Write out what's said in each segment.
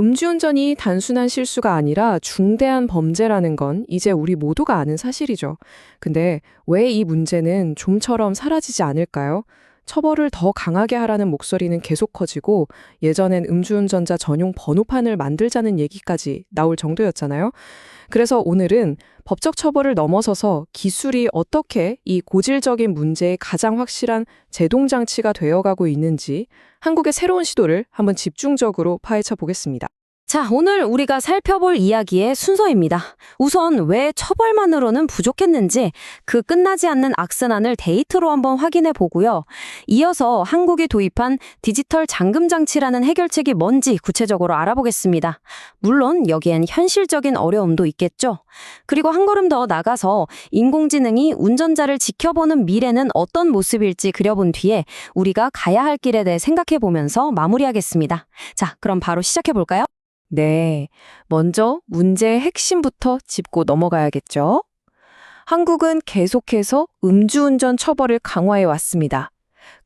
음주운전이 단순한 실수가 아니라 중대한 범죄라는 건 이제 우리 모두가 아는 사실이죠. 근데 왜 이 문제는 좀처럼 사라지지 않을까요? 처벌을 더 강하게 하라는 목소리는 계속 커지고 예전엔 음주운전자 전용 번호판을 만들자는 얘기까지 나올 정도였잖아요. 그래서 오늘은 법적 처벌을 넘어서서 기술이 어떻게 이 고질적인 문제의 가장 확실한 제동장치가 되어가고 있는지 한국의 새로운 시도를 한번 집중적으로 파헤쳐 보겠습니다. 자, 오늘 우리가 살펴볼 이야기의 순서입니다. 우선 왜 처벌만으로는 부족했는지 그 끝나지 않는 악순환을 데이터로 한번 확인해 보고요. 이어서 한국이 도입한 디지털 잠금 장치라는 해결책이 뭔지 구체적으로 알아보겠습니다. 물론 여기엔 현실적인 어려움도 있겠죠. 그리고 한 걸음 더 나가서 인공지능이 운전자를 지켜보는 미래는 어떤 모습일지 그려본 뒤에 우리가 가야 할 길에 대해 생각해 보면서 마무리하겠습니다. 자, 그럼 바로 시작해 볼까요? 네, 먼저 문제의 핵심부터 짚고 넘어가야겠죠. 한국은 계속해서 음주운전 처벌을 강화해 왔습니다.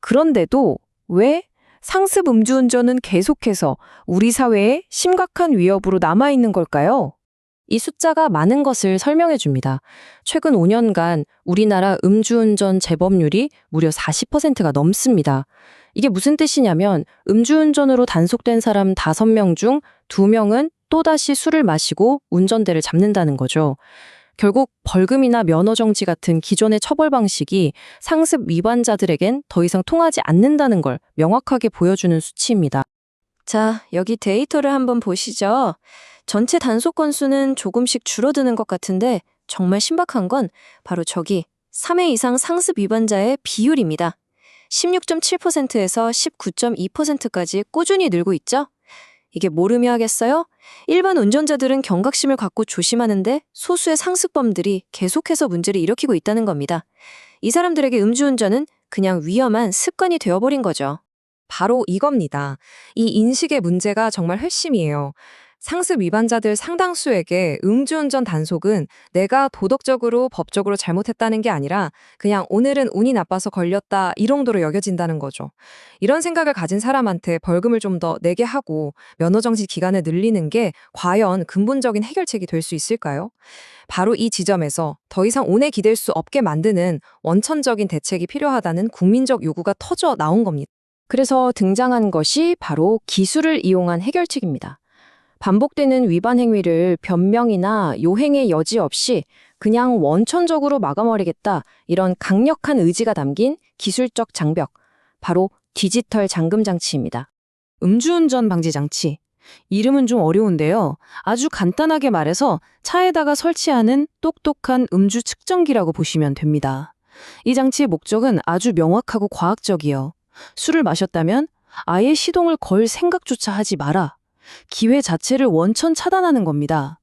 그런데도 왜 상습 음주운전은 계속해서 우리 사회에 심각한 위협으로 남아있는 걸까요? 이 숫자가 많은 것을 설명해 줍니다. 최근 5년간 우리나라 음주운전 재범률이 무려 40%가 넘습니다. 이게 무슨 뜻이냐면 음주운전으로 단속된 사람 5명 중 2명은 또다시 술을 마시고 운전대를 잡는다는 거죠. 결국 벌금이나 면허정지 같은 기존의 처벌 방식이 상습 위반자들에겐 더 이상 통하지 않는다는 걸 명확하게 보여주는 수치입니다. 자, 여기 데이터를 한번 보시죠. 전체 단속 건수는 조금씩 줄어드는 것 같은데 정말 신박한 건 바로 저기 3회 이상 상습 위반자의 비율입니다. 16.7%에서 19.2%까지 꾸준히 늘고 있죠? 이게 뭘 의미하겠어요? 일반 운전자들은 경각심을 갖고 조심하는데 소수의 상습범들이 계속해서 문제를 일으키고 있다는 겁니다. 이 사람들에게 음주운전은 그냥 위험한 습관이 되어버린 거죠. 바로 이겁니다. 이 인식의 문제가 정말 핵심이에요. 상습 위반자들 상당수에게 음주운전 단속은 내가 도덕적으로 법적으로 잘못했다는 게 아니라 그냥 오늘은 운이 나빠서 걸렸다 이 정도로 여겨진다는 거죠. 이런 생각을 가진 사람한테 벌금을 좀 더 내게 하고 면허정지 기간을 늘리는 게 과연 근본적인 해결책이 될 수 있을까요? 바로 이 지점에서 더 이상 운에 기댈 수 없게 만드는 원천적인 대책이 필요하다는 국민적 요구가 터져 나온 겁니다. 그래서 등장한 것이 바로 기술을 이용한 해결책입니다. 반복되는 위반 행위를 변명이나 요행의 여지 없이 그냥 원천적으로 막아버리겠다, 이런 강력한 의지가 담긴 기술적 장벽, 바로 디지털 잠금 장치입니다. 음주운전 방지 장치. 이름은 좀 어려운데요. 아주 간단하게 말해서 차에다가 설치하는 똑똑한 음주 측정기라고 보시면 됩니다. 이 장치의 목적은 아주 명확하고 과학적이요. 술을 마셨다면 아예 시동을 걸 생각조차 하지 마라. 기회 자체를 원천 차단하는 겁니다.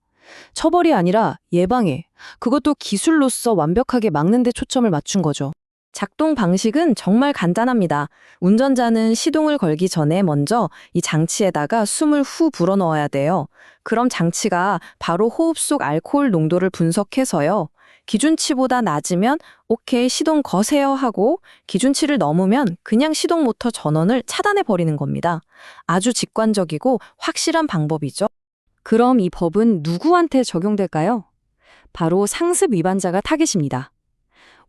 처벌이 아니라 예방에, 그것도 기술로서 완벽하게 막는 데 초점을 맞춘 거죠. 작동 방식은 정말 간단합니다. 운전자는 시동을 걸기 전에 먼저 이 장치에다가 숨을 후 불어넣어야 돼요. 그럼 장치가 바로 호흡 속 알코올 농도를 분석해서요. 기준치보다 낮으면 오케이 시동 거세요 하고 기준치를 넘으면 그냥 시동 모터 전원을 차단해 버리는 겁니다. 아주 직관적이고 확실한 방법이죠. 그럼 이 법은 누구한테 적용될까요? 바로 상습 위반자가 타겟입니다.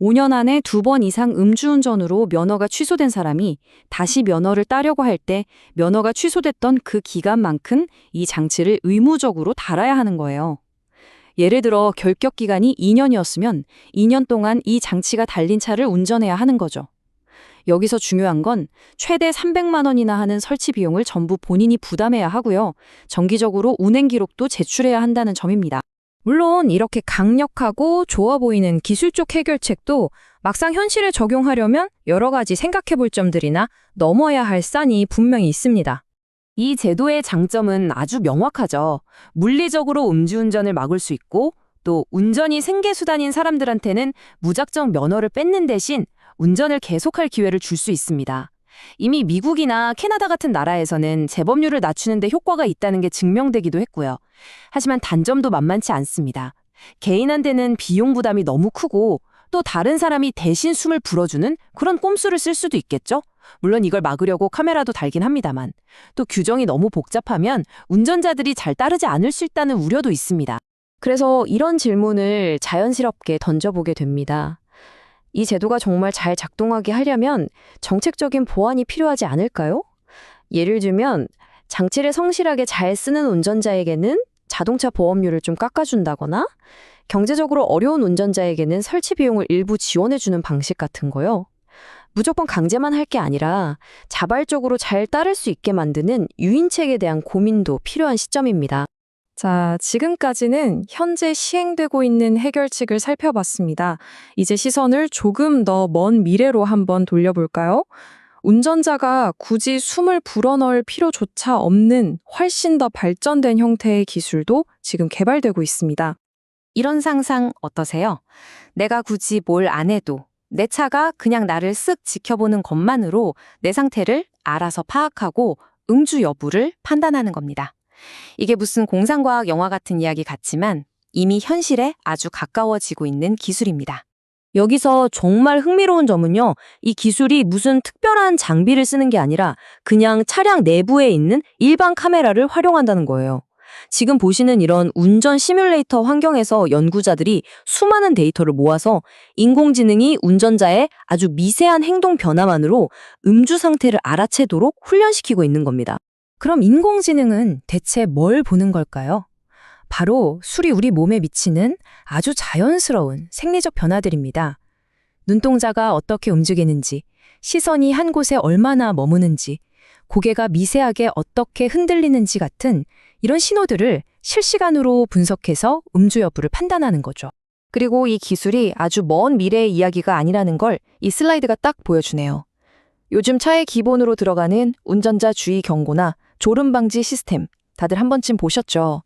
5년 안에 2번 이상 음주운전으로 면허가 취소된 사람이 다시 면허를 따려고 할 때 면허가 취소됐던 그 기간만큼 이 장치를 의무적으로 달아야 하는 거예요. 예를 들어 결격 기간이 2년이었으면 2년 동안 이 장치가 달린 차를 운전해야 하는 거죠. 여기서 중요한 건 최대 300만 원이나 하는 설치 비용을 전부 본인이 부담해야 하고요. 정기적으로 운행 기록도 제출해야 한다는 점입니다. 물론 이렇게 강력하고 좋아 보이는 기술적 해결책도 막상 현실에 적용하려면 여러 가지 생각해 볼 점들이나 넘어야 할 산이 분명히 있습니다. 이 제도의 장점은 아주 명확하죠. 물리적으로 음주운전을 막을 수 있고 또 운전이 생계수단인 사람들한테는 무작정 면허를 뺏는 대신 운전을 계속할 기회를 줄 수 있습니다. 이미 미국이나 캐나다 같은 나라에서는 재범률을 낮추는 데 효과가 있다는 게 증명되기도 했고요. 하지만 단점도 만만치 않습니다. 개인한테는 비용 부담이 너무 크고 또 다른 사람이 대신 숨을 불어주는 그런 꼼수를 쓸 수도 있겠죠? 물론 이걸 막으려고 카메라도 달긴 합니다만. 또 규정이 너무 복잡하면 운전자들이 잘 따르지 않을 수 있다는 우려도 있습니다. 그래서 이런 질문을 자연스럽게 던져보게 됩니다. 이 제도가 정말 잘 작동하게 하려면 정책적인 보완이 필요하지 않을까요? 예를 들면 장치를 성실하게 잘 쓰는 운전자에게는 자동차 보험료를 좀 깎아준다거나 경제적으로 어려운 운전자에게는 설치 비용을 일부 지원해주는 방식 같은 거요. 무조건 강제만 할 게 아니라 자발적으로 잘 따를 수 있게 만드는 유인책에 대한 고민도 필요한 시점입니다. 자, 지금까지는 현재 시행되고 있는 해결책을 살펴봤습니다. 이제 시선을 조금 더 먼 미래로 한번 돌려볼까요? 운전자가 굳이 숨을 불어넣을 필요조차 없는 훨씬 더 발전된 형태의 기술도 지금 개발되고 있습니다. 이런 상상 어떠세요? 내가 굳이 뭘 안 해도 내 차가 그냥 나를 쓱 지켜보는 것만으로 내 상태를 알아서 파악하고 음주 여부를 판단하는 겁니다. 이게 무슨 공상과학 영화 같은 이야기 같지만 이미 현실에 아주 가까워지고 있는 기술입니다. 여기서 정말 흥미로운 점은요, 이 기술이 무슨 특별한 장비를 쓰는 게 아니라 그냥 차량 내부에 있는 일반 카메라를 활용한다는 거예요. 지금 보시는 이런 운전 시뮬레이터 환경에서 연구자들이 수많은 데이터를 모아서 인공지능이 운전자의 아주 미세한 행동 변화만으로 음주 상태를 알아채도록 훈련시키고 있는 겁니다. 그럼 인공지능은 대체 뭘 보는 걸까요? 바로 술이 우리 몸에 미치는 아주 자연스러운 생리적 변화들입니다. 눈동자가 어떻게 움직이는지, 시선이 한 곳에 얼마나 머무는지, 고개가 미세하게 어떻게 흔들리는지 같은 이런 신호들을 실시간으로 분석해서 음주 여부를 판단하는 거죠. 그리고 이 기술이 아주 먼 미래의 이야기가 아니라는 걸 이 슬라이드가 딱 보여주네요. 요즘 차에 기본으로 들어가는 운전자 주의 경고나 졸음 방지 시스템, 다들 한 번쯤 보셨죠?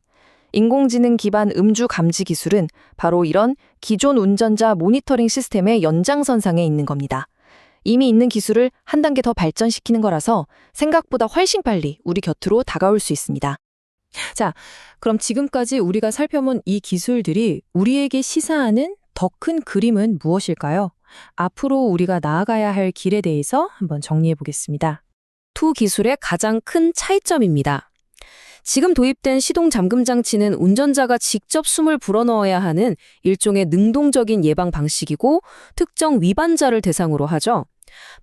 인공지능 기반 음주 감지 기술은 바로 이런 기존 운전자 모니터링 시스템의 연장선상에 있는 겁니다. 이미 있는 기술을 한 단계 더 발전시키는 거라서 생각보다 훨씬 빨리 우리 곁으로 다가올 수 있습니다. 자, 그럼 지금까지 우리가 살펴본 이 기술들이 우리에게 시사하는 더 큰 그림은 무엇일까요? 앞으로 우리가 나아가야 할 길에 대해서 한번 정리해 보겠습니다. 두 기술의 가장 큰 차이점입니다. 지금 도입된 시동 잠금 장치는 운전자가 직접 숨을 불어넣어야 하는 일종의 능동적인 예방 방식이고 특정 위반자를 대상으로 하죠.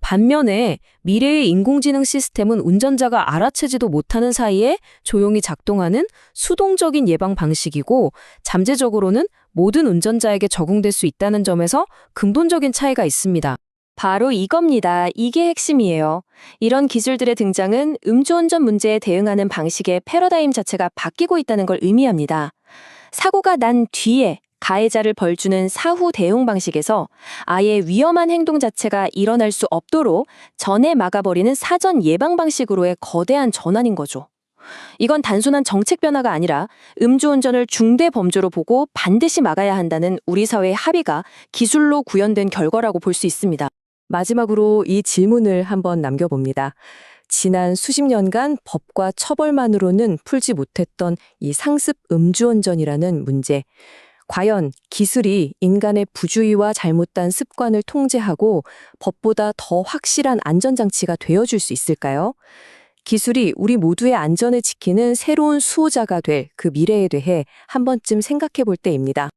반면에 미래의 인공지능 시스템은 운전자가 알아채지도 못하는 사이에 조용히 작동하는 수동적인 예방 방식이고 잠재적으로는 모든 운전자에게 적용될 수 있다는 점에서 근본적인 차이가 있습니다. 바로 이겁니다. 이게 핵심이에요. 이런 기술들의 등장은 음주운전 문제에 대응하는 방식의 패러다임 자체가 바뀌고 있다는 걸 의미합니다. 사고가 난 뒤에 가해자를 벌주는 사후 대응 방식에서 아예 위험한 행동 자체가 일어날 수 없도록 전에 막아버리는 사전 예방 방식으로의 거대한 전환인 거죠. 이건 단순한 정책 변화가 아니라 음주운전을 중대 범죄로 보고 반드시 막아야 한다는 우리 사회의 합의가 기술로 구현된 결과라고 볼 수 있습니다. 마지막으로 이 질문을 한번 남겨봅니다. 지난 수십 년간 법과 처벌만으로는 풀지 못했던 이 상습 음주운전이라는 문제. 과연 기술이 인간의 부주의와 잘못된 습관을 통제하고 법보다 더 확실한 안전장치가 되어줄 수 있을까요? 기술이 우리 모두의 안전을 지키는 새로운 수호자가 될 그 미래에 대해 한 번쯤 생각해 볼 때입니다.